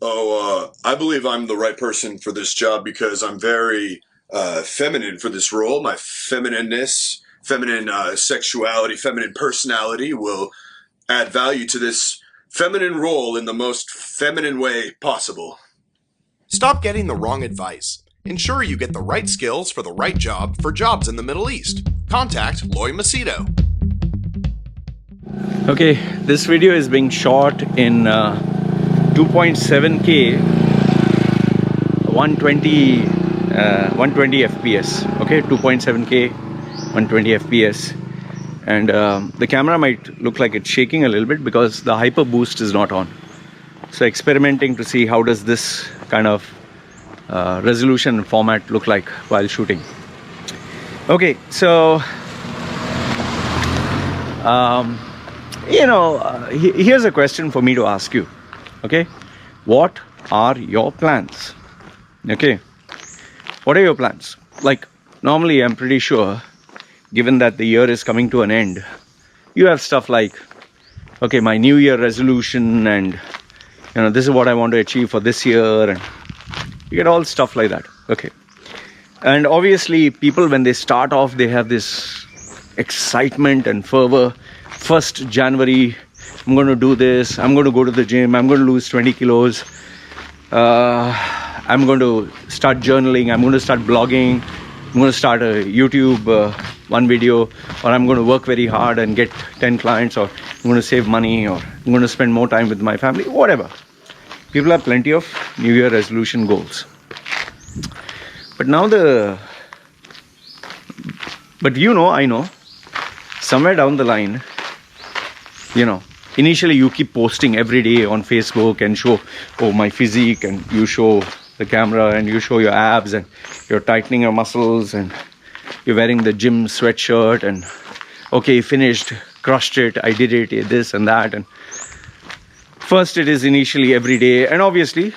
I believe I'm the right person for this job because I'm very feminine for this role. My feminineness, feminine sexuality, feminine personality will add value to this feminine role in the most feminine way possible. Stop getting the wrong advice. Ensure you get the right skills for the right job for jobs in the Middle East. Contact Loy Machedo. Okay, this video is being shot in 2.7K 120 fps. Okay, 2.7K 120 fps, and the camera might look like it's shaking a little bit because the hyper boost is not on. So experimenting to see how does this kind of resolution and format look like while shooting. Okay, so here's a question for me to ask you. Okay, what are your plans? Okay, what are your plans? Like, normally I'm pretty sure, given that the year is coming to an end, you have stuff like, okay, my new year resolution, and this is what I want to achieve for this year, and you get all stuff like that. Okay, and obviously people, when they start off, they have this excitement and fervor. 1st January, I'm going to do this, I'm going to go to the gym, I'm going to lose 20 kilos, I'm going to start journaling, I'm going to start blogging, I'm going to start a YouTube one video, or I'm going to work very hard and get 10 clients, or I'm going to save money, or I'm going to spend more time with my family, whatever. People have plenty of New Year resolution goals. But now I know, somewhere down the line, initially you keep posting every day on Facebook and show, oh, my physique, and you show the camera and you show your abs and you're tightening your muscles and you're wearing the gym sweatshirt and, okay, finished, crushed it, I did it, this and that. And first it is initially every day, and obviously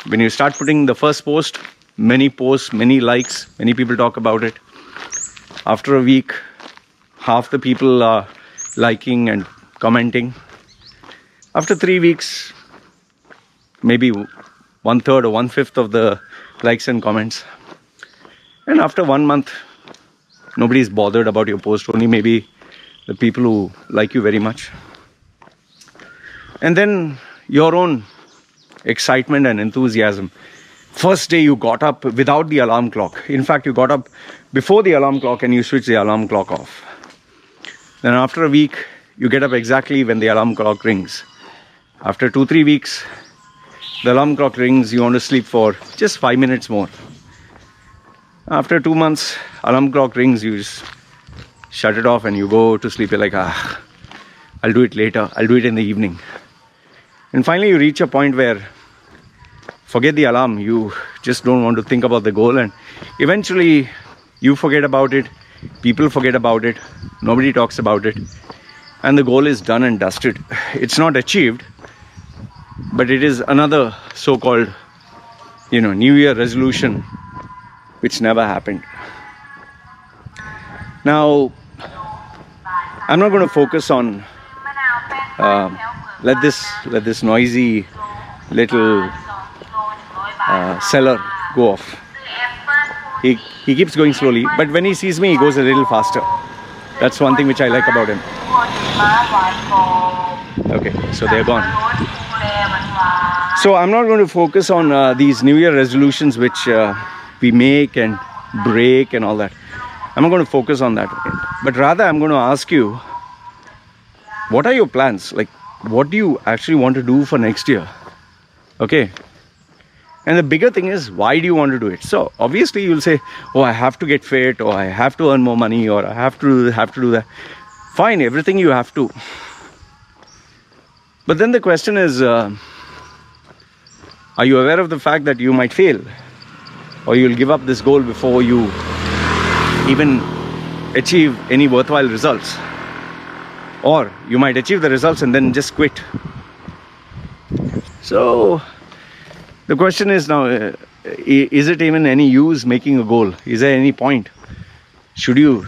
when you start putting the first post, many posts, many likes, many people talk about it. After a week, half the people are liking and commenting. After 3 weeks, maybe 1/3 or 1/5 of the likes and comments. And after 1 month, nobody's bothered about your post, only maybe the people who like you very much. And then your own excitement and enthusiasm. First day you got up without the alarm clock. In fact, you got up before the alarm clock and you switched the alarm clock off. Then after a week, you get up exactly when the alarm clock rings. After 2-3 weeks, the alarm clock rings, you want to sleep for just 5 minutes more. After 2 months, alarm clock rings, you just shut it off and you go to sleep. You're like, I'll do it later, I'll do it in the evening. And finally you reach a point where, forget the alarm, you just don't want to think about the goal, and eventually you forget about it, people forget about it, nobody talks about it, and the goal is done and dusted. It's not achieved, but it is another so-called New Year resolution which never happened. Now I'm not going to focus on let this noisy little seller go off. He keeps going slowly, but when he sees me, he goes a little faster. That's one thing which I like about him. Okay, so they're gone. So I'm not going to focus on these New Year resolutions which we make and break and all that. I'm not going to focus on that. But rather, I'm going to ask you, what are your plans? Like, what do you actually want to do for next year? Okay. And the bigger thing is, why do you want to do it? So obviously you'll say, oh, I have to get fit, or I have to earn more money, or I have to do that. Fine, everything you have to. But then the question is, are you aware of the fact that you might fail? Or you'll give up this goal before you even achieve any worthwhile results? Or you might achieve the results and then just quit. So the question is now, is it even any use making a goal? Is there any point? Should you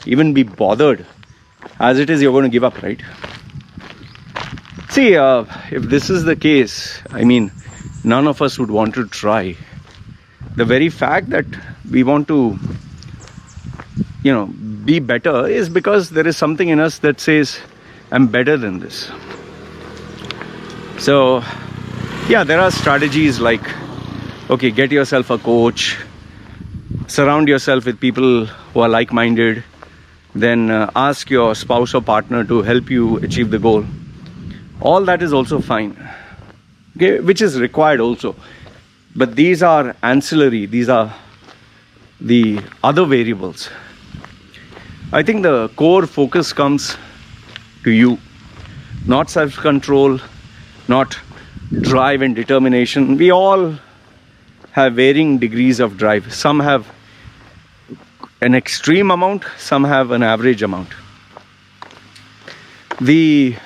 even be bothered? As it is, you're going to give up, right? See, if this is the case, I mean, none of us would want to try. The very fact that we want to, be better is because there is something in us that says, I'm better than this. So, yeah, there are strategies like, okay, get yourself a coach, surround yourself with people who are like-minded, then ask your spouse or partner to help you achieve the goal. All that is also fine, okay, which is required also. But these are ancillary, these are the other variables. I think the core focus comes to you, not self-control, not drive and determination. We all have varying degrees of drive. Some have an extreme amount, some have an average amount. The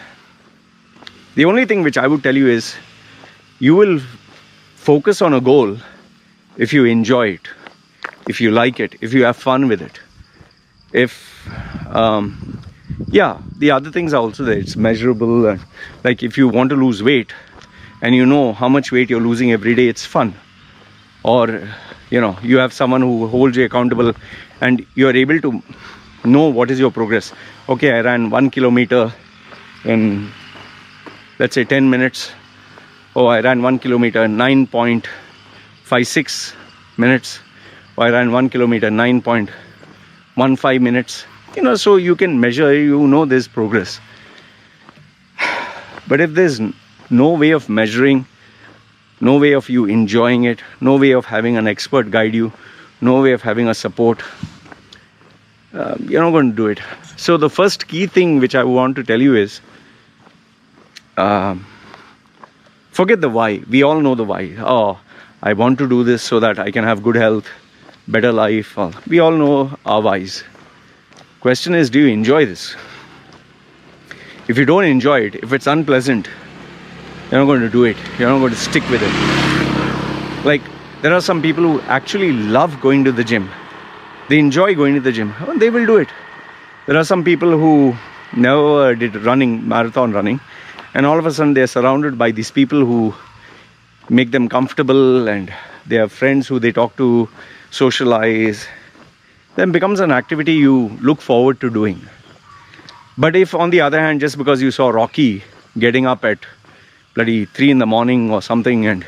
only thing which I would tell you is, you will focus on a goal if you enjoy it, if you like it, if you have fun with it. The other things are also there. It's measurable. And like if you want to lose weight and you know how much weight you're losing every day, it's fun. Or, you have someone who holds you accountable and you're able to know what is your progress. Okay, I ran 1 kilometer in, let's say, 10 minutes. Oh, I ran 1 kilometer in 9.56 minutes. Or I ran 1 kilometer 9.15 minutes. So you can measure, there's progress. But if there's no way of measuring, no way of you enjoying it, no way of having an expert guide you, no way of having a support, you're not going to do it. So the first key thing which I want to tell you is, forget the why. We all know the why. Oh, I want to do this so that I can have good health, better life. We all know our whys. Question is, do you enjoy this? If you don't enjoy it, if it's unpleasant, you're not going to do it. You're not going to stick with it. Like, there are some people who actually love going to the gym. They enjoy going to the gym. They will do it. There are some people who never did marathon running, and all of a sudden they're surrounded by these people who make them comfortable, and they have friends who they talk to, socialize. Then becomes an activity you look forward to doing. But if on the other hand, just because you saw Rocky getting up at bloody 3 in the morning or something and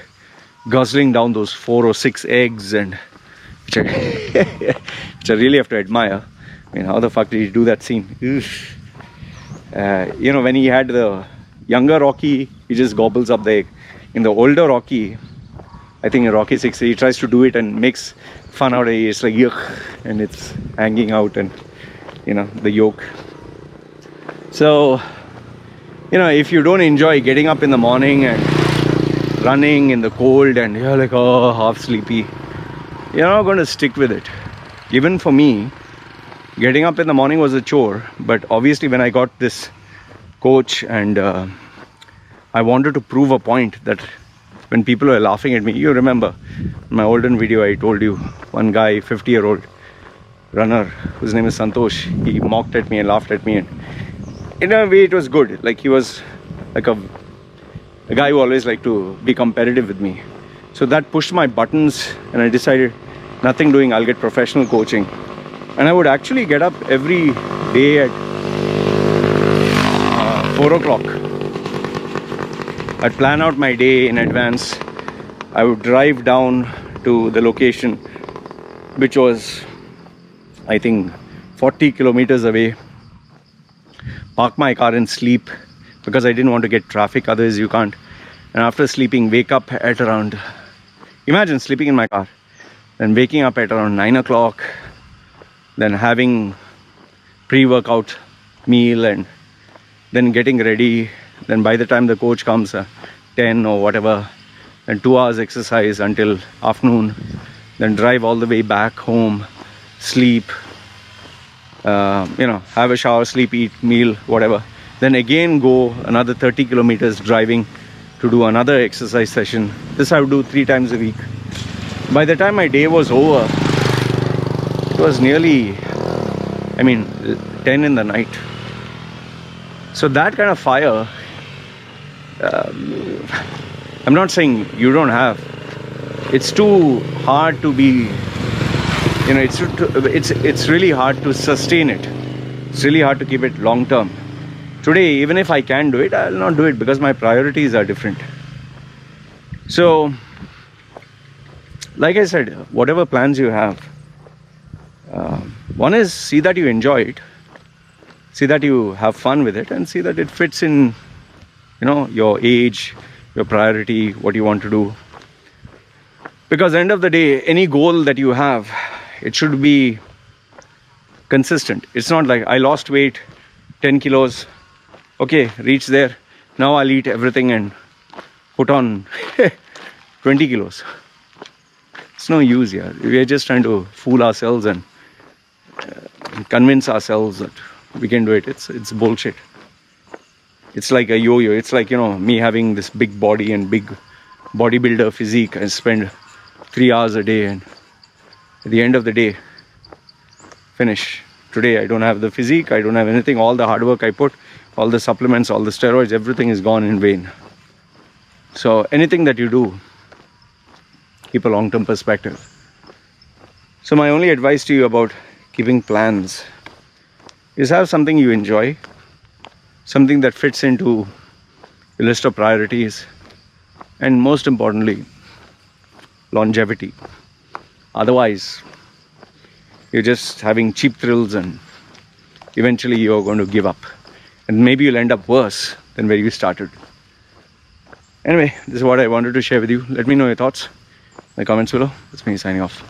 guzzling down those 4 or 6 eggs, and which I really have to admire. I mean, how the fuck did he do that scene? When he had the younger Rocky, he just gobbles up the egg. In the older Rocky, I think in Rocky 6, he tries to do it and makes fun out of it. It's like, yuck, and it's hanging out, and the yolk. So, if you don't enjoy getting up in the morning and running in the cold and you're like, oh, half sleepy, you're not going to stick with it. Even for me, getting up in the morning was a chore. But obviously when I got this coach and I wanted to prove a point, that when people were laughing at me, you remember in my olden video I told you, one guy, 50-year-old runner, whose name is Santosh, he mocked at me and laughed at me, and in a way it was good. Like, he was like a guy who always liked to be competitive with me. So that pushed my buttons, and I decided, nothing doing, I'll get professional coaching. And I would actually get up every day at 4 o'clock. I'd plan out my day in advance. I would drive down to the location, which was, I think, 40 kilometers away. Park my car and sleep, because I didn't want to get traffic, otherwise you can't. And after sleeping, wake up at around, imagine sleeping in my car, then waking up at around 9 o'clock, then having pre-workout meal, and then getting ready. Then by the time the coach comes, 10 or whatever, then 2 hours exercise until afternoon, then drive all the way back home, sleep, have a shower, sleep, eat, meal, whatever. Then again go another 30 kilometers driving to do another exercise session. This I would do 3 times a week. By the time my day was over, it was nearly, 10 in the night. So that kind of fire, I'm not saying you don't have. It's too hard to be, it's really hard to sustain it. It's really hard to keep it long term. Today, even if I can do it, I'll not do it because my priorities are different. So, like I said, whatever plans you have, one is see that you enjoy it, see that you have fun with it, and see that it fits in, your age, your priority, what you want to do. Because at the end of the day, any goal that you have, it should be consistent. It's not like I lost weight, 10 kilos, okay, reach there, now I'll eat everything and put on 20 kilos. It's no use here. We're just trying to fool ourselves and convince ourselves that we can do it. It's bullshit. It's like a yo-yo. It's like, me having this big body and big bodybuilder physique. I spend 3 hours a day, and at the end of the day, finish. Today I don't have the physique, I don't have anything. All the hard work I put, all the supplements, all the steroids, everything is gone in vain. So anything that you do, keep a long-term perspective. So my only advice to you about keeping plans is have something you enjoy, something that fits into your list of priorities, and most importantly, longevity. Otherwise, you're just having cheap thrills and eventually you're going to give up. And maybe you'll end up worse than where you started. Anyway, this is what I wanted to share with you. Let me know your thoughts in the comments below. That's me signing off.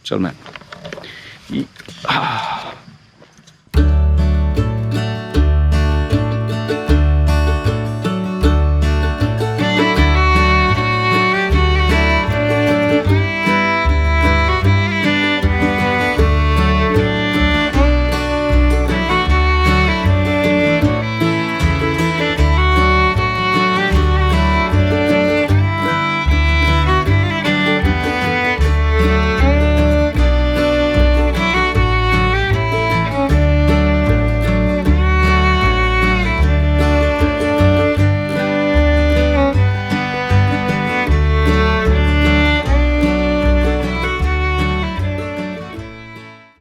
Chill, man.